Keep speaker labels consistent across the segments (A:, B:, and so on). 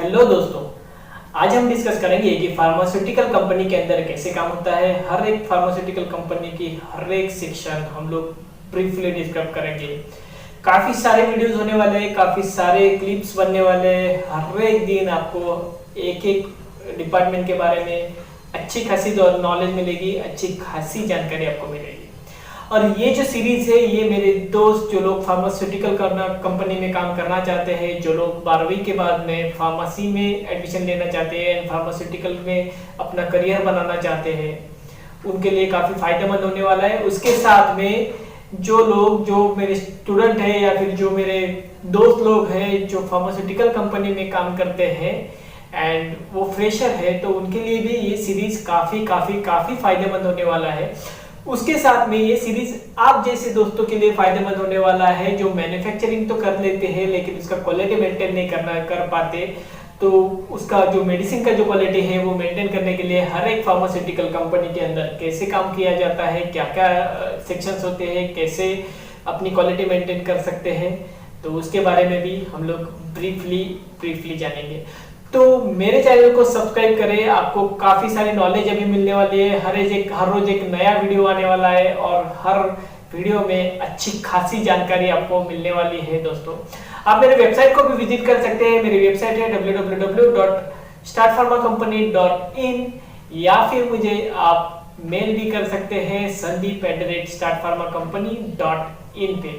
A: Hello दोस्तों, आज हम डिस्कस करेंगे कि फार्मास्यूटिकल कंपनी के अंदर कैसे काम होता है। हर एक फार्मास्यूटिकल कंपनी की हर एक सेक्शन हम लोग ब्रीफली डिस्कस करेंगे। काफ़ी सारे वीडियोस होने वाले हैं, काफ़ी सारे क्लिप्स बनने वाले हैं। हर एक दिन आपको एक एक डिपार्टमेंट के बारे में अच्छी खासी नॉलेज मिलेगी, अच्छी खासी जानकारी आपको मिलेगी। और ये जो सीरीज है, ये मेरे दोस्त जो लोग फार्मास्यूटिकल कंपनी में काम करना चाहते हैं, जो लोग 12वीं के बाद में फार्मेसी में एडमिशन लेना चाहते हैं, फार्मास्यूटिकल में अपना करियर बनाना चाहते हैं, उनके लिए काफ़ी फायदेमंद होने वाला है। उसके साथ में जो मेरे स्टूडेंट हैं या फिर जो मेरे दोस्त लोग हैं जो फार्मास्यूटिकल कंपनी में काम करते हैं एंड वो फ्रेशर है, तो उनके लिए भी ये सीरीज काफ़ी फायदेमंद होने वाला है। उसके साथ में ये सीरीज आप जैसे दोस्तों के लिए फायदेमंद होने वाला है जो मैन्युफैक्चरिंग तो कर लेते हैं लेकिन उसका क्वालिटी मेंटेन नहीं कर पाते, तो उसका जो मेडिसिन का जो क्वालिटी है वो मेंटेन करने के लिए हर एक फार्मास्यूटिकल कंपनी के अंदर कैसे काम किया जाता है, क्या क्या सेक्शंस होते हैं, कैसे अपनी क्वालिटी मेंटेन कर सकते हैं, तो उसके बारे में भी हम लोग ब्रीफली जानेंगे। तो मेरे चैनल को सब्सक्राइब करें, आपको काफ़ी सारी नॉलेज अभी मिलने वाली है। हर रोज एक नया वीडियो आने वाला है और हर वीडियो में अच्छी खासी जानकारी आपको मिलने वाली है। दोस्तों, आप मेरे वेबसाइट को भी विजिट कर सकते हैं। मेरी वेबसाइट है www.startpharmacompany.in या फिर मुझे आप मेल भी कर सकते हैं sandeep@startpharmacompany.in पे।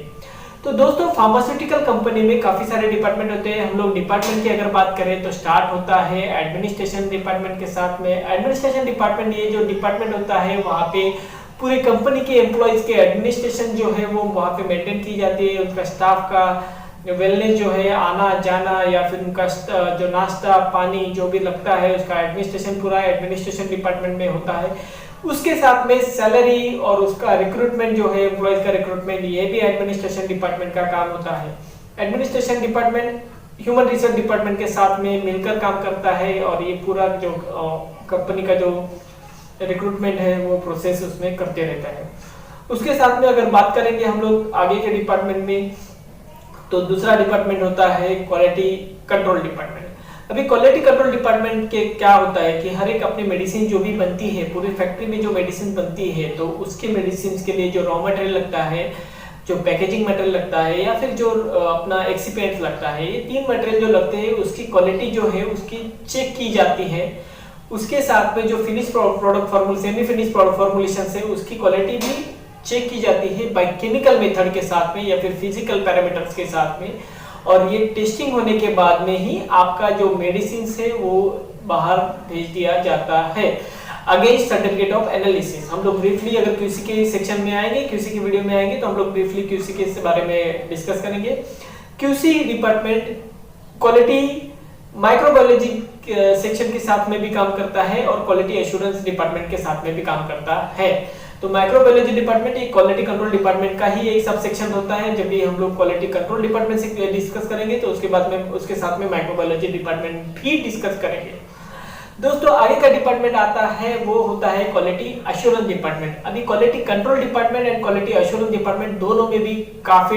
A: तो दोस्तों, फार्मास्यूटिकल कंपनी में काफी सारे डिपार्टमेंट होते हैं। हम लोग डिपार्टमेंट की अगर बात करें तो स्टार्ट होता है एडमिनिस्ट्रेशन डिपार्टमेंट के साथ में। एडमिनिस्ट्रेशन डिपार्टमेंट, ये जो डिपार्टमेंट होता है वहाँ पे पूरी कंपनी के एम्प्लॉयज के एडमिनिस्ट्रेशन जो है वो वहाँ पे मेंटेन की जाती है। उनका स्टाफ का वेलनेस जो है, आना जाना या फिर उनका जो नाश्ता पानी जो भी लगता है उसका एडमिनिस्ट्रेशन पूरा एडमिनिस्ट्रेशन डिपार्टमेंट में होता है। उसके साथ में सैलरी और उसका रिक्रूटमेंट जो है, एम्प्लॉयज का रिक्रूटमेंट, ये भी एडमिनिस्ट्रेशन डिपार्टमेंट का काम होता है। Administration department human resource department के साथ में मिलकर काम करता है और ये पूरा जो कंपनी का जो रिक्रूटमेंट है वो प्रोसेस उसमें करते रहता है। उसके साथ में अगर बात करेंगे हम लोग आगे के डिपार्टमेंट में, तो दूसरा डिपार्टमेंट होता है क्वालिटी कंट्रोल डिपार्टमेंट। अभी क्वालिटी कंट्रोल डिपार्टमेंट के क्या होता है कि हर एक अपनी मेडिसिन जो भी बनती है, पूरी फैक्ट्री में जो मेडिसिन बनती है, तो उसके मेडिसिन के लिए जो रॉ मटेरियल लगता है, जो पैकेजिंग मटेरियल लगता है या फिर जो अपना एक्सिपेंट लगता है, ये 3 मटेरियल जो लगते हैं उसकी क्वालिटी जो है उसकी चेक की जाती है। उसके साथ में जो finish product semi finish product formulation है उसकी क्वालिटी भी चेक की जाती है बाय केमिकल मेथड के साथ में या फिर फिजिकल पैरामीटर्स के साथ में। और ये टेस्टिंग होने के बाद में ही आपका जो मेडिसिन है वो बाहर भेज दिया जाता है अगेंस्ट सर्टिफिकेट ऑफ एनालिसिस। हम लोग ब्रीफली अगर क्यूसी के सेक्शन में आएंगे, क्यूसी की वीडियो में आएंगे, तो हम लोग ब्रीफली क्यूसी के बारे में डिस्कस करेंगे। QC department quality microbiology section के साथ में भी काम करता है और क्वालिटी एश्योरेंस डिपार्टमेंट के साथ में भी काम करता है। तो माइक्रोबायोलॉजी डिपार्टमेंट एक क्वालिटी कंट्रोल डिपार्टमेंट का ही एक सब सेक्शन होता है। जब भी हम लोग क्वालिटी कंट्रोल डिपार्टमेंट से डिस्कस करेंगे तो उसके बाद में उसके साथ में माइक्रोबायोलॉजी डिपार्टमेंट भी डिस्कस करेंगे। दोस्तों, आगे का डिपार्टमेंट आता है वो होता है क्वालिटी एश्योरेंस डिपार्टमेंट। अभी quality control department and quality assurance department दोनों में भी काफी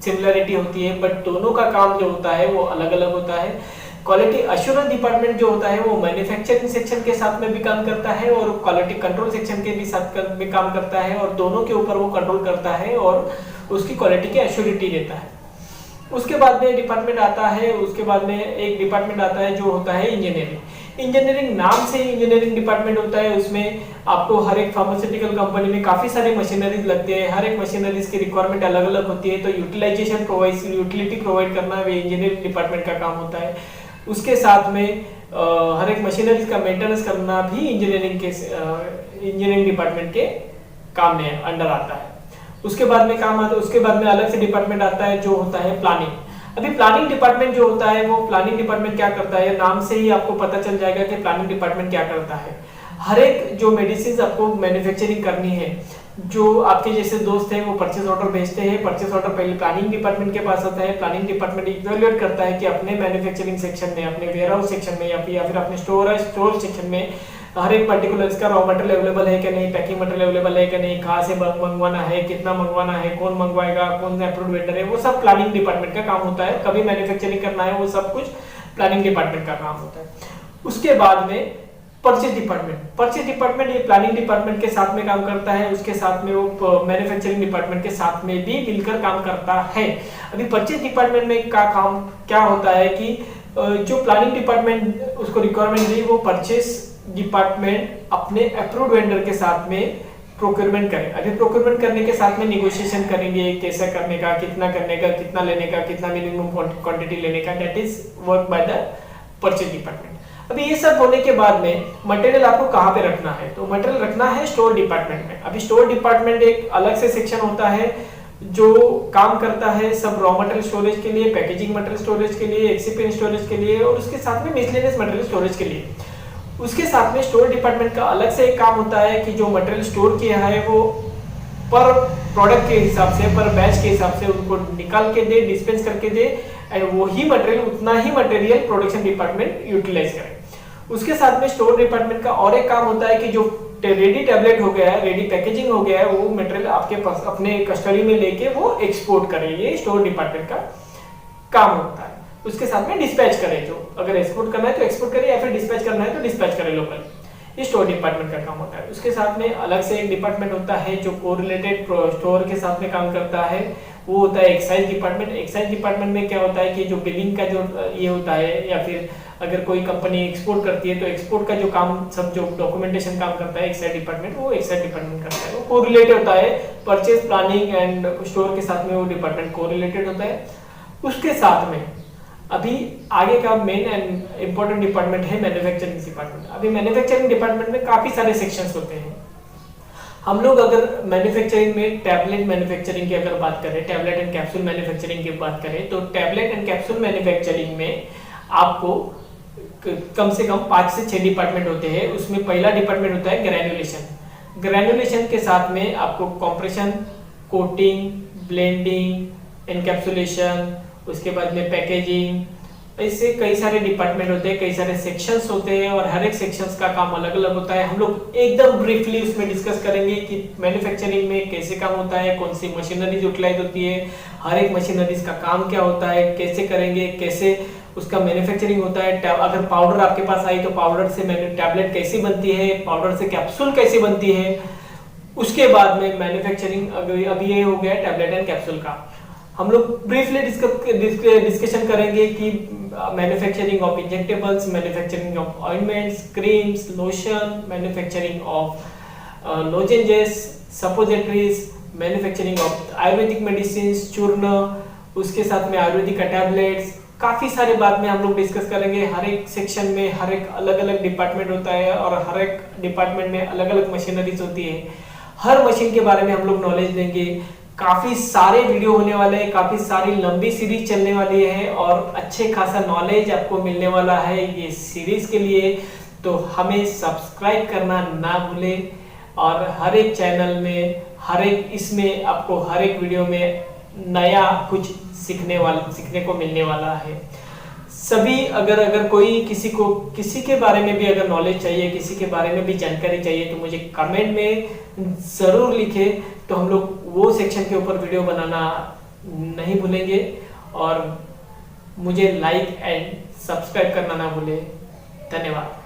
A: सिमिलरिटी होती है, बट दोनों का काम जो होता है वो अलग अलग होता है। क्वालिटी एश्योरेंस डिपार्टमेंट जो होता है वो मैन्युफैक्चरिंग सेक्शन के साथ में भी काम करता है और क्वालिटी कंट्रोल सेक्शन के भी साथ में काम करता है और दोनों के ऊपर वो कंट्रोल करता है और उसकी क्वालिटी की एश्योरिटी देता है। उसके बाद में डिपार्टमेंट आता है, उसके बाद में एक डिपार्टमेंट आता है जो होता है इंजीनियरिंग। इंजीनियरिंग नाम से इंजीनियरिंग डिपार्टमेंट होता है। उसमें आपको हर एक फार्मास्यूटिकल कंपनी में काफी सारे मशीनरीज लगते हैं। हर एक मशीनरीज की रिक्वायरमेंट अलग अलग होती है, तो यूटिलिटी प्रोवाइड करना भी इंजीनियरिंग डिपार्टमेंट का काम होता है। उसके साथ में हर एक मशीनरीज का मेंटेनेंस करना भी इंजीनियरिंग डिपार्टमेंट के काम में अंडर आता है। उसके बाद में अलग से डिपार्टमेंट आता है जो होता है प्लानिंग। अभी प्लानिंग डिपार्टमेंट जो होता है वो प्लानिंग डिपार्टमेंट क्या करता है, नाम से ही आपको पता चल जाएगा कि प्लानिंग डिपार्टमेंट क्या करता है। हर एक जो मेडिसिन आपको मैन्युफैक्चरिंग करनी है, जो आपके जैसे दोस्त हैं वो परचेज ऑर्डर भेजते हैं। परचेज ऑर्डर पहले प्लानिंग डिपार्टमेंट के पास आता है। प्लानिंग डिपार्टमेंट इवैल्यूएट करता है कि अपने मैन्युफैक्चरिंग सेक्शन में, अपने वेयरहाउस सेक्शन में या फिर अपने स्टोर सेक्शन में हर एक पर्टिकुलर इसका रॉ मटेरियल अवेलेबल है कि नहीं, पैकिंग मटेरियल अवेलेबल है कि नहीं, कहाँ से मंगवाना है, कितना मंगवाना है, कौन मंगवाएगा, कौन अप्रूव्ड वेंडर है, वो सब प्लानिंग डिपार्टमेंट का काम होता है। कभी मैन्युफैक्चरिंग करना है वो सब कुछ प्लानिंग डिपार्टमेंट का काम होता है। उसके बाद में परचेज डिपार्टमेंट ये प्लानिंग डिपार्टमेंट के साथ में काम करता है, उसके साथ में वो मैन्युफैक्चरिंग डिपार्टमेंट के साथ में भी मिलकर काम करता है। अभी परचेज डिपार्टमेंट में का काम क्या होता है कि जो प्लानिंग डिपार्टमेंट उसको रिक्वायरमेंट दी, वो परचेज डिपार्टमेंट अपने अप्रूव्ड वेंडर के साथ में प्रोक्योरमेंट करें। अभी प्रोक्योरमेंट करने के साथ में निगोशिएशन करेंगे, कैसा करने का, कितना करने का, कितना लेने का, कितना मिनिमम क्वांटिटी लेने का, that is work by the purchase department. अभी ये सब होने के बाद में मटेरियल आपको कहाँ पे रखना है, तो मटेरियल रखना है स्टोर डिपार्टमेंट में। अभी स्टोर डिपार्टमेंट एक अलग से सेक्शन होता है जो काम करता है सब रॉ मटेरियल स्टोरेज के लिए, पैकेजिंग मटेरियल स्टोरेज के लिए, एक्सिपिएंट स्टोरेज के लिए और उसके साथ में मिसलेनियस मटेरियल स्टोरेज के लिए। उसके साथ में स्टोर डिपार्टमेंट का अलग से एक काम होता है कि जो मटेरियल स्टोर किया है वो पर प्रोडक्ट के हिसाब से, पर बैच के हिसाब से उनको निकाल के दे, डिस्पेंस करके दे एंड वही मटेरियल, उतना ही मटेरियल प्रोडक्शन डिपार्टमेंट यूटिलाइज करे। उसके साथ में स्टोर डिपार्टमेंट का और एक काम होता है कि जो रेडी टैबलेट हो गया है, रेडी पैकेजिंग हो गया है, वो मटेरियल आपके पास अपने कस्टडी में लेके वो एक्सपोर्ट करे, ये स्टोर डिपार्टमेंट का काम होता है। उसके साथ में डिस्पैच करे, जो अगर एक्सपोर्ट करना है तो एक्सपोर्ट करे या फिर डिस्पैच करना है तो डिस्पैच करे लोकल, ये स्टोर डिपार्टमेंट का काम होता है। उसके साथ में अलग से एक डिपार्टमेंट होता है जो कोरिलेटेड स्टोर के साथ में काम करता है, वो होता है एक्साइज डिपार्टमेंट। एक्साइज डिपार्टमेंट में क्या होता है कि जो बिलिंग का जो ये होता है, या फिर अगर कोई कंपनी एक्सपोर्ट करती है तो एक्सपोर्ट का जो काम, सब जो डॉक्यूमेंटेशन काम करता है एक्साइज डिपार्टमेंट, वो एक्साइज डिपार्टमेंट करता है। वो कोरिलेटेड होता है परचेज, प्लानिंग एंड स्टोर के साथ में, वो डिपार्टमेंट कोरिलेटेड होता है। उसके साथ में अभी आगे का मेन एंड इंपॉर्टेंट डिपार्टमेंट है मैन्युफैक्चरिंग डिपार्टमेंट। अभी मैन्युफैक्चरिंग डिपार्टमेंट में काफी सारे सेक्शंस होते हैं। हम लोग अगर मैन्युफैक्चरिंग में टैबलेट मैन्युफैक्चरिंग की अगर बात करें, टैबलेट एंड कैप्सूल मैन्युफैक्चरिंग की बात करें, तो टैबलेट एंड कैप्सूल मैन्युफैक्चरिंग में आपको कम से कम 5 से 6 डिपार्टमेंट होते हैं। उसमें पहला डिपार्टमेंट होता है ग्रैन्युलेशन। ग्रैन्युलेशन के साथ में आपको कॉम्प्रेशन, कोटिंग, ब्लेंडिंग, एनकैप्सुलेशन, उसके बाद में पैकेजिंग, ऐसे कई सारे डिपार्टमेंट होते हैं, कई सारे सेक्शंस होते हैं और हर एक सेक्शंस का काम अलग अलग होता है। हम लोग एकदम ब्रीफली उसमें डिस्कस करेंगे कि मैन्युफैक्चरिंग में कैसे काम होता है, कौन सी मशीनरीज यूटिलाइज होती है, हर एक मशीनरीज का काम क्या होता है, कैसे करेंगे, कैसे उसका मैन्युफैक्चरिंग होता है। अगर पाउडर आपके पास आई तो पाउडर से टैबलेट कैसी बनती है, पाउडर से कैप्सूल कैसी बनती है। उसके बाद में मैन्युफैक्चरिंग, अभी ये हो गया टैबलेट एंड कैप्सूल का। हम लोग ब्रीफली डिस्कशन करेंगे कि manufacturing of injectables, manufacturing of ointments, creams, lotion, manufacturing of lozenges, suppositories, manufacturing of Ayurvedic medicine, चूर्ण, उसके साथ में आयुर्वेदिक का टैबलेट्स, काफी सारे बाद में हम लोग डिस्कस करेंगे। हर एक सेक्शन में हर एक अलग अलग डिपार्टमेंट होता है और हर एक डिपार्टमेंट में अलग अलग मशीनरीज होती है। हर मशीन के बारे में हम लोग नॉलेज देंगे। काफी सारे वीडियो होने वाले हैं, काफी सारी लंबी सीरीज चलने वाली है और अच्छे खासा नॉलेज आपको मिलने वाला है ये सीरीज के लिए। तो हमें सब्सक्राइब करना ना भूलें और हर एक चैनल में, हर एक इसमें आपको हर एक वीडियो में नया कुछ सीखने को मिलने वाला है। सभी अगर कोई किसी के बारे में भी अगर नॉलेज चाहिए, किसी के बारे में भी जानकारी चाहिए तो मुझे कमेंट में जरूर लिखे, तो हम लोग वो सेक्शन के ऊपर वीडियो बनाना नहीं भूलेंगे। और मुझे लाइक एंड सब्सक्राइब करना ना भूले। धन्यवाद।